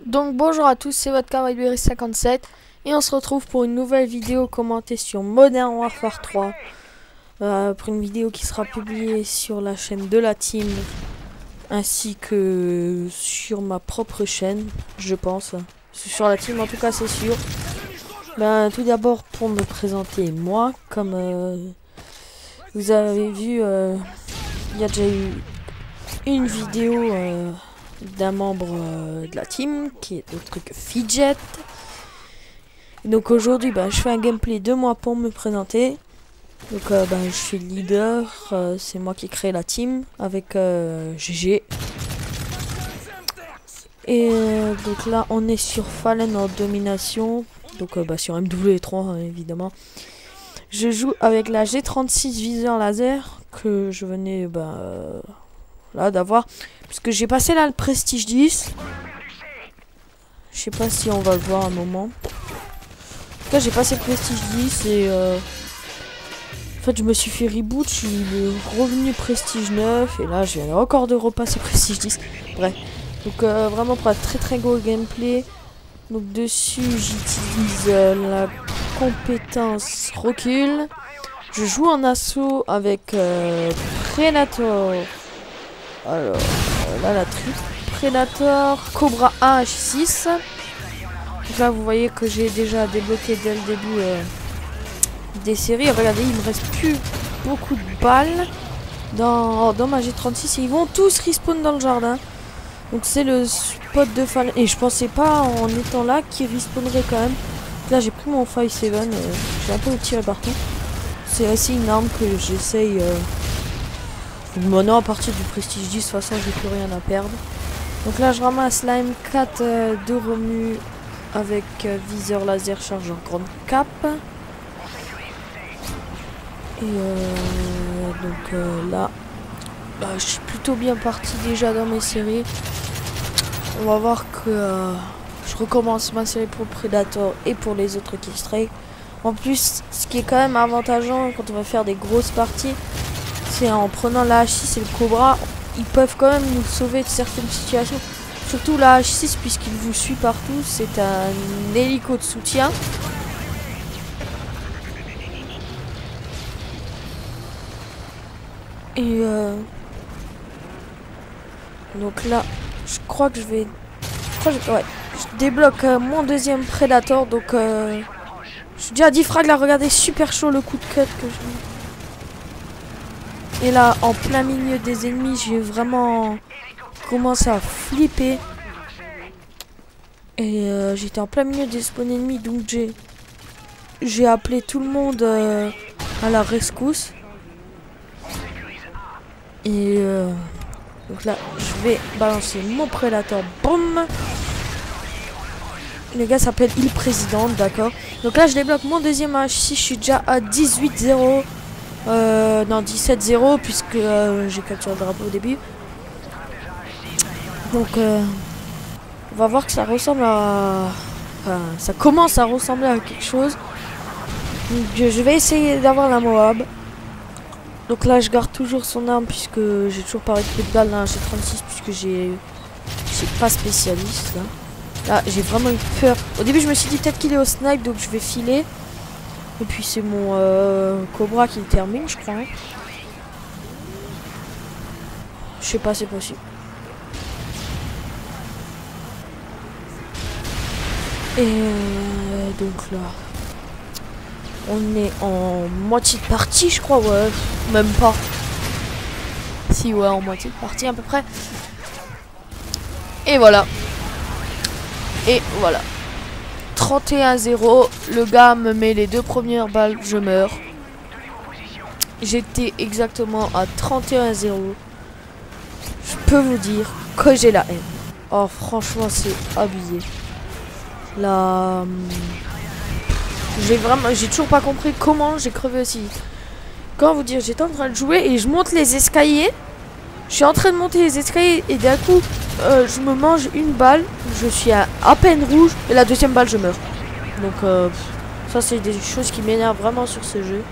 Donc bonjour à tous, c'est votre Caraibéry 57 et on se retrouve pour une nouvelle vidéo commentée sur Modern Warfare 3 pour une vidéo qui sera publiée sur la chaîne de la team ainsi que sur ma propre chaîne, je pense. Sur la team en tout cas, c'est sûr. Tout d'abord pour me présenter moi, comme vous avez vu, il y a déjà eu une vidéo d'un membre de la team qui est autre que Fidget. Donc aujourd'hui je fais un gameplay de moi pour me présenter. Donc je suis le leader, c'est moi qui crée la team avec GG. Et donc là on est sur Fallen en domination. Donc sur MW3 hein, évidemment. Je joue avec la G36 viseur laser que je venais là d'avoir. Puisque j'ai passé là le Prestige 10. Je sais pas si on va le voir un moment. En tout cas j'ai passé le Prestige 10 et en fait je me suis fait reboot, je suis revenu Prestige 9 et là je viens encore de repasser Prestige 10. Bref. Donc vraiment pour un très gros gameplay. Donc dessus j'utilise la compétence recul. Je joue en assaut avec Predator. Alors là la triple Predator, Cobra 1 H6. Donc là vous voyez que j'ai déjà débloqué dès le début des séries. Regardez, il me reste plus beaucoup de balles dans ma G36 et ils vont tous respawn dans le jardin. Donc c'est le spot de Fallen. Et je pensais pas en étant là qu'ils respawnerait quand même. Donc là j'ai pris mon 5-7, j'ai un peu tiré partout. C'est aussi une arme que j'essaye. Maintenant à partir du Prestige 10, de toute façon j'ai plus rien à perdre. Donc là je ramasse la M4 de remue avec viseur laser chargeur grande cap. Et là je suis plutôt bien parti déjà dans mes séries. On va voir que je recommence ma série pour Predator et pour les autres Kill Strike. En plus, ce qui est quand même avantageant quand on va faire des grosses parties, c'est en prenant la H6 et le Cobra, ils peuvent quand même nous sauver de certaines situations. Surtout la H6 puisqu'il vous suit partout, c'est un hélico de soutien. Et donc là, je crois que je débloque mon deuxième Predator. Donc je suis déjà à 10 frags là, regardez, super chaud le coup de cut que je... Et là, en plein milieu des ennemis, j'ai vraiment commencé à flipper. Et j'étais en plein milieu des spawns ennemis, donc j'ai appelé tout le monde à la rescousse. Et donc là, je vais balancer mon Predator. Boum! Les gars s'appellent Il Président, d'accord. Donc là, je débloque mon deuxième H6. Je suis déjà à 18-0. Non, 17-0, puisque j'ai capturé le drapeau au début. Donc, on va voir que ça ressemble à... Enfin, ça commence à ressembler à quelque chose. Donc, je vais essayer d'avoir la Moab. Donc là je garde toujours son arme puisque j'ai toujours pas récupéré de balles dans la G36 puisque j'ai pas spécialiste là. Là j'ai vraiment eu peur. Au début je me suis dit peut-être qu'il est au snipe donc je vais filer. Et puis c'est mon Cobra qui le termine je crois. Hein. Je sais pas, c'est possible. Et donc là on est en moitié de partie, je crois, ouais. Même pas. Si, ouais, en moitié de partie à peu près. Et voilà. Et voilà. 31-0. Le gars me met les deux premières balles, je meurs. J'étais exactement à 31-0. Je peux vous dire que j'ai la haine. Oh, franchement, c'est abusé. Là... J'ai toujours pas compris comment j'ai crevé aussi. Comment vous dire, j'étais en train de jouer et je monte les escaliers. Je suis en train de monter les escaliers et d'un coup, je me mange une balle. Je suis à peine rouge et la deuxième balle, je meurs. Donc ça, c'est des choses qui m'énervent vraiment sur ce jeu.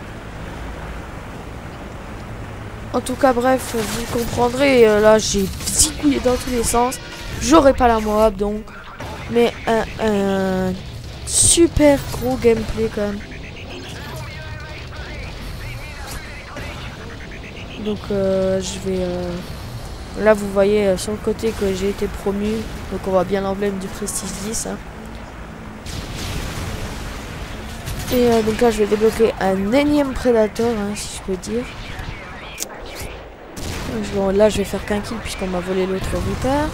En tout cas, bref, vous comprendrez. Là, j'ai zigouillé dans tous les sens. J'aurais pas la Moab, donc Mais un super gros gameplay quand même. Donc je vais... Là vous voyez sur le côté que j'ai été promu. Donc on voit bien l'emblème du Prestige 10. Hein. Et donc là je vais débloquer un énième Predator, hein, si je peux dire. Bon, là je vais faire qu'un kill puisqu'on m'a volé l'autre Reaper.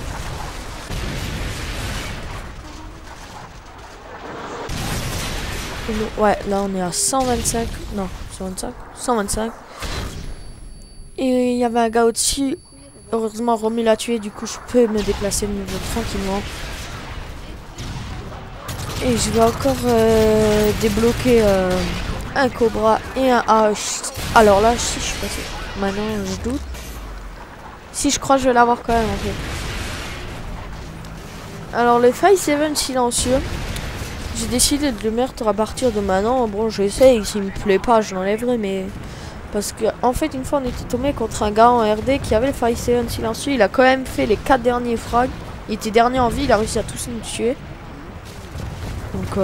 Ouais, là on est à 125. Non, 125. 125. Et il y avait un gars au-dessus. Heureusement, Romu l'a tué. Du coup, je peux me déplacer de nouveau tranquillement. Et je vais encore débloquer un Cobra et un H. Alors là, si je suis passé. Maintenant, je doute. Si, je crois que je vais l'avoir quand même en fait. Alors, le 5-7 silencieux. J'ai décidé de le mettre à partir de maintenant. Bon, j'essaye. S'il me plaît pas, je l'enlèverai. Mais. Parce que, en fait, une fois, on était tombé contre un gars en RD qui avait le 5-7 silencieux. Il a quand même fait les 4 derniers frags. Il était dernier en vie. Il a réussi à tous nous tuer. Donc,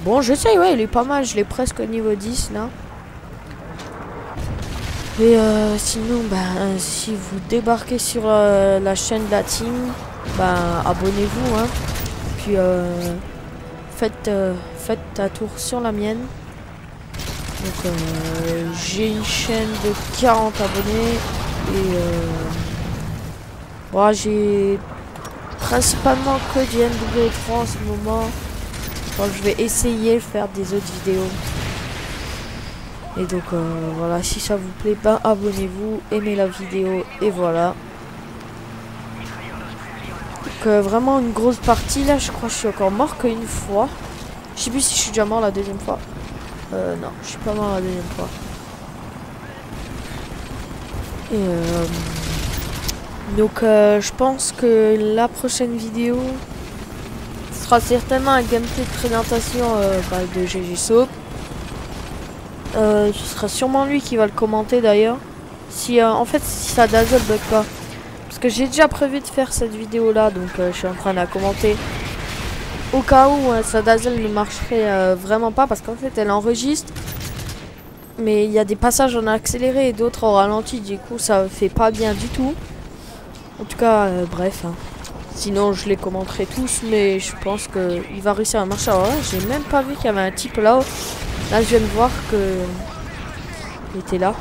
bon, j'essaye. Ouais, il est pas mal. Je l'ai presque au niveau 10 là. Et sinon, ben, si vous débarquez sur la chaîne de la team, ben, abonnez-vous. Hein. Puis, faites un tour sur la mienne. Donc j'ai une chaîne de 40 abonnés et bon, j'ai principalement que du MW3 en ce moment. Bon, je vais essayer de faire des autres vidéos. Et donc voilà, si ça vous plaît, ben abonnez-vous, aimez la vidéo et voilà. Donc vraiment une grosse partie là, je crois que je suis encore mort qu'une fois. Je sais plus si je suis déjà mort la deuxième fois. Non, je suis pas mort la deuxième fois. Et donc je pense que la prochaine vidéo sera certainement un gameplay de présentation de GG Soap. Ce sera sûrement lui qui va le commenter d'ailleurs. Si en fait si ça dazzle bug pas. Parce que j'ai déjà prévu de faire cette vidéo là, donc je suis en train de la commenter. Au cas où sa dazzle ne marcherait vraiment pas, parce qu'en fait elle enregistre, mais il y a des passages en accéléré et d'autres en ralenti, du coup ça fait pas bien du tout. En tout cas, bref. Hein. Sinon je les commenterai tous, mais je pense qu'il va réussir à marcher. Alors là, j'ai même pas vu qu'il y avait un type là-haut. Là je viens de voir que il était là.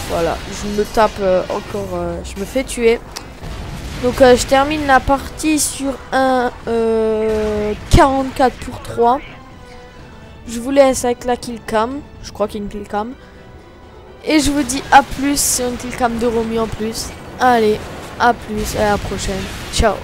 Voilà, je me tape encore, je me fais tuer. Donc je termine la partie sur un 44 pour 3. Je vous laisse avec la killcam. Je crois qu'il y a une killcam. Et je vous dis à plus sur une killcam de Romu en plus. Allez, à plus et à la prochaine. Ciao.